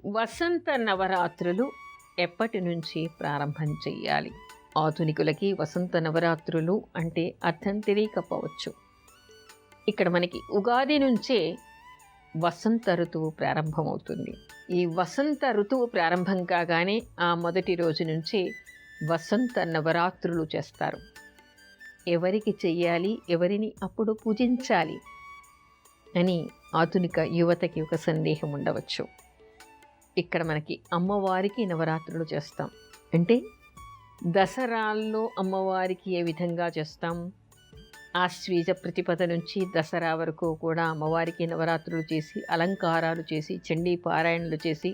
వసంత నవరాత్రులు ఎప్పటి నుంచి ప్రారంభం చెయ్యాలి? ఆధునికులకి వసంత నవరాత్రులు అంటే అర్థం తెలియకపోవచ్చు. ఇక్కడ మనకి ఉగాది నుంచే వసంత ఋతువు ప్రారంభమవుతుంది. ఈ వసంత ఋతువు ప్రారంభం కాగానే ఆ మొదటి రోజు నుంచి వసంత నవరాత్రులు చేస్తారు. ఎవరికి చెయ్యాలి, ఎవరిని అప్పుడు పూజించాలి అని ఆధునిక యువతకి ఒక సందేహం ఉండవచ్చు. ఇక్కడ మనకి అమ్మవారికి నవరాత్రులు చేస్తాం అంటే దసరాల్లో అమ్మవారికి ఏ విధంగా చేస్తాం, ఆశ్వీజ ప్రతిపద నుంచి దసరా వరకు కూడా అమ్మవారికి నవరాత్రులు చేసి, అలంకారాలు చేసి, చండీ పారాయణలు చేసి,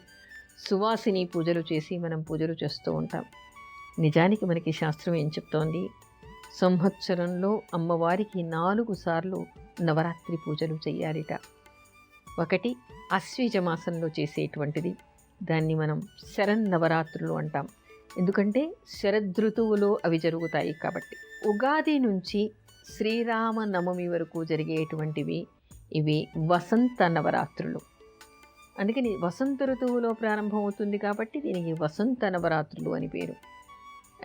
సువాసిని పూజలు చేసి మనం పూజలు చేస్తూ ఉంటాం. నిజానికి మనకి శాస్త్రం ఏం చెప్తోంది? సంవత్సరంలో అమ్మవారికి 4 సార్లు నవరాత్రి పూజలు చెయ్యాలిట. ఒకటి ఆశ్వీజ మాసంలో చేసేటువంటిది, దాన్ని మనం శరన్నవరాత్రులు అంటాం. ఎందుకంటే శరదృతువులో అవి జరుగుతాయి కాబట్టి. ఉగాది నుంచి శ్రీరామనవమి వరకు జరిగేటువంటివి ఇవి వసంత నవరాత్రులు. అందుకని వసంత ఋతువులో ప్రారంభమవుతుంది కాబట్టి దీనికి వసంత నవరాత్రులు అని పేరు.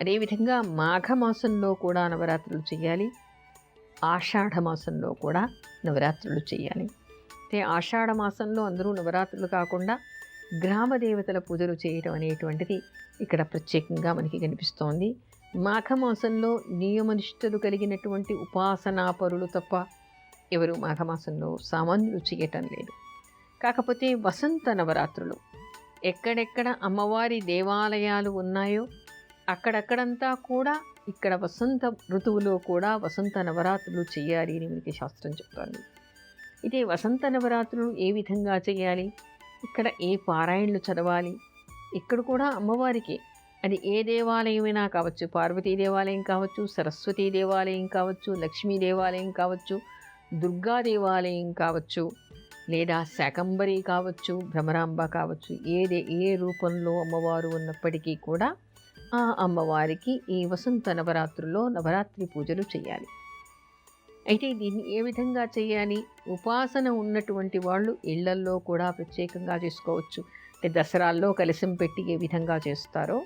అదేవిధంగా మాఘమాసంలో కూడా నవరాత్రులు చేయాలి, ఆషాఢ మాసంలో కూడా నవరాత్రులు చేయాలి. అంటే ఆషాఢ మాసంలో అందరూ నవరాత్రులు కాకుండా గ్రామ దేవతల పూజలు చేయటం అనేటువంటిది ఇక్కడ ప్రత్యేకంగా మనకి కనిపిస్తోంది. మాఘమాసంలో నియమనిష్టలు కలిగినటువంటి ఉపాసనాపరులు తప్ప ఎవరు మాఘమాసంలో సామాన్యులు చేయటం లేదు. కాకపోతే వసంత నవరాత్రులు ఎక్కడెక్కడ అమ్మవారి దేవాలయాలు ఉన్నాయో అక్కడక్కడంతా కూడా ఇక్కడ వసంత ఋతువులో కూడా వసంత నవరాత్రులు చేయాలి అని మనకి శాస్త్రం చెప్తోంది. ఇదే వసంత నవరాత్రులు ఏ విధంగా చేయాలి, ఇక్కడ ఏ పారాయణలు చదవాలి, ఇక్కడ కూడా అమ్మవారికి అది ఏ దేవాలయమైనా కావచ్చు, పార్వతీ దేవాలయం కావచ్చు, సరస్వతీ దేవాలయం కావచ్చు, లక్ష్మీ దేవాలయం కావచ్చు, దుర్గా దేవాలయం కావచ్చు, లేదా శాకంబరి కావచ్చు, భ్రమరాంబ కావచ్చు, ఏ రూపంలో అమ్మవారు ఉన్నప్పటికీ కూడా ఆ అమ్మవారికి ఈ వసంత నవరాత్రుల్లో నవరాత్రి పూజలు చేయాలి. అయితే దీన్ని ఏ విధంగా చేయాలి? ఉపాసన ఉన్నటువంటి వాళ్ళు ఇళ్లల్లో కూడా ప్రత్యేకంగా చేసుకోవచ్చు. అంటే దసరాల్లో కలశం పెట్టి ఏ విధంగా చేస్తారో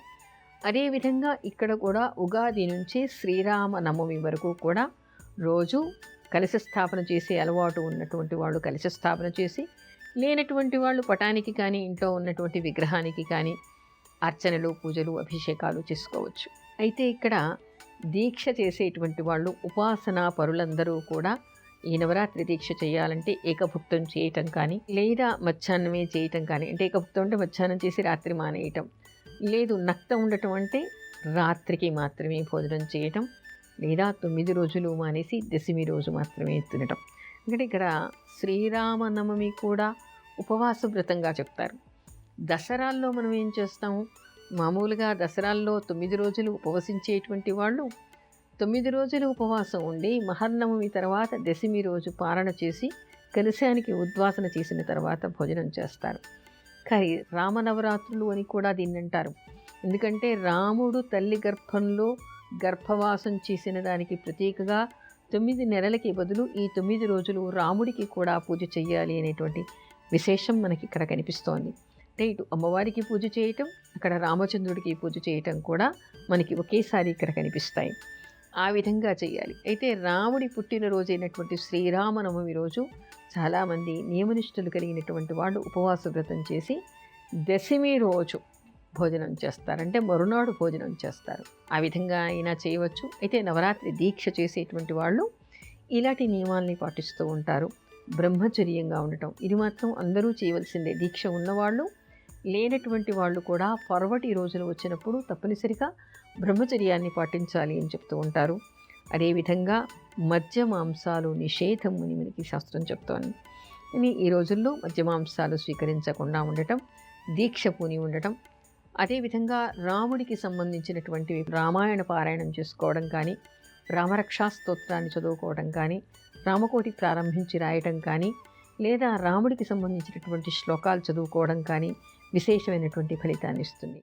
అదేవిధంగా ఇక్కడ కూడా ఉగాది నుంచి శ్రీరామనవమి వరకు కూడా రోజు కలశ స్థాపన చేసే అలవాటు ఉన్నటువంటి వాళ్ళు కలశ స్థాపన చేసి, లేనటువంటి వాళ్ళు పటానికి కానీ ఇంట్లో ఉన్నటువంటి విగ్రహానికి కానీ అర్చనలు, పూజలు, అభిషేకాలు చేసుకోవచ్చు. అయితే ఇక్కడ దీక్ష చేసేటువంటి వాళ్ళు ఉపాసనా పరులందరూ కూడా ఈ నవరాత్రి దీక్ష చేయాలంటే ఏకభుక్తం చేయటం కానీ, లేదా మధ్యాహ్నమే చేయటం కానీ, అంటే ఏకభుక్తం అంటే మధ్యాహ్నం చేసి రాత్రి మానేయటం, లేదు నక్తం ఉండటం అంటే రాత్రికి మాత్రమే భోజనం చేయటం, లేదా 9 రోజులు మానేసి 10వ రోజు మాత్రమే తినటం. ఎందుకంటే ఇక్కడ శ్రీరామనవమి కూడా ఉపవాస వ్రతంగా చెప్తారు. దసరాల్లో మనం ఏం చేస్తాము, మామూలుగా దసరాల్లో 9 రోజులు ఉపవసించేటువంటి వాళ్ళు 9 రోజులు ఉపవాసం ఉండి మహర్నవమి తర్వాత 10వ రోజు పారణ చేసి కలశానికి ఉద్వాసన చేసిన తర్వాత భోజనం చేస్తారు. కానీ రామనవరాత్రులు అని కూడా దీన్ని అంటారు. ఎందుకంటే రాముడు తల్లి గర్భంలో గర్భవాసం చేసిన దానికి ప్రతీకగా 9 నెలలకి బదులు ఈ 9 రోజులు రాముడికి కూడా పూజ చెయ్యాలి అనేటువంటి విశేషం మనకి ఇక్కడ కనిపిస్తోంది. అంటే ఇటు అమ్మవారికి పూజ చేయటం, అక్కడ రామచంద్రుడికి పూజ చేయటం కూడా మనకి ఒకేసారి ఇక్కడ కనిపిస్తాయి. ఆ విధంగా చేయాలి. అయితే రాముడి పుట్టినరోజు అయినటువంటి శ్రీరామనవమి రోజు చాలామంది నియమనిష్టలు కలిగినటువంటి వాళ్ళు ఉపవాస వ్రతం చేసి 10వ రోజు భోజనం చేస్తారు, అంటే మరునాడు భోజనం చేస్తారు. ఆ విధంగా అయినా చేయవచ్చు. అయితే నవరాత్రి దీక్ష చేసేటువంటి వాళ్ళు ఇలాంటి నియమాల్ని పాటిస్తూ ఉంటారు. బ్రహ్మచర్యంగా ఉండటం ఇది మాత్రం అందరూ చేయవలసిందే. దీక్ష ఉన్నవాళ్ళు, లేనటువంటి వాళ్ళు కూడా పర్వటి రోజులు వచ్చినప్పుడు తప్పనిసరిగా బ్రహ్మచర్యాన్ని పాటించాలి అని చెప్తూ ఉంటారు. అదేవిధంగా మద్య మాంసాలు నిషేధం అని మనకి శాస్త్రం చెప్తోంది. కానీ ఈ రోజుల్లో మద్య మాంసాలు స్వీకరించకుండా ఉండటం, దీక్ష పూని ఉండటం, అదేవిధంగా రాముడికి సంబంధించినటువంటి రామాయణ పారాయణం చేసుకోవడం కానీ, రామరక్షా స్తోత్రాన్ని చదువుకోవడం కానీ, రామకోటి ప్రారంభించి రాయటం కానీ, లేదా రాముడికి సంబంధించినటువంటి శ్లోకాలు చదువుకోవడం కానీ విశేషమైనటువంటి ఫలితాన్ని ఇస్తుంది.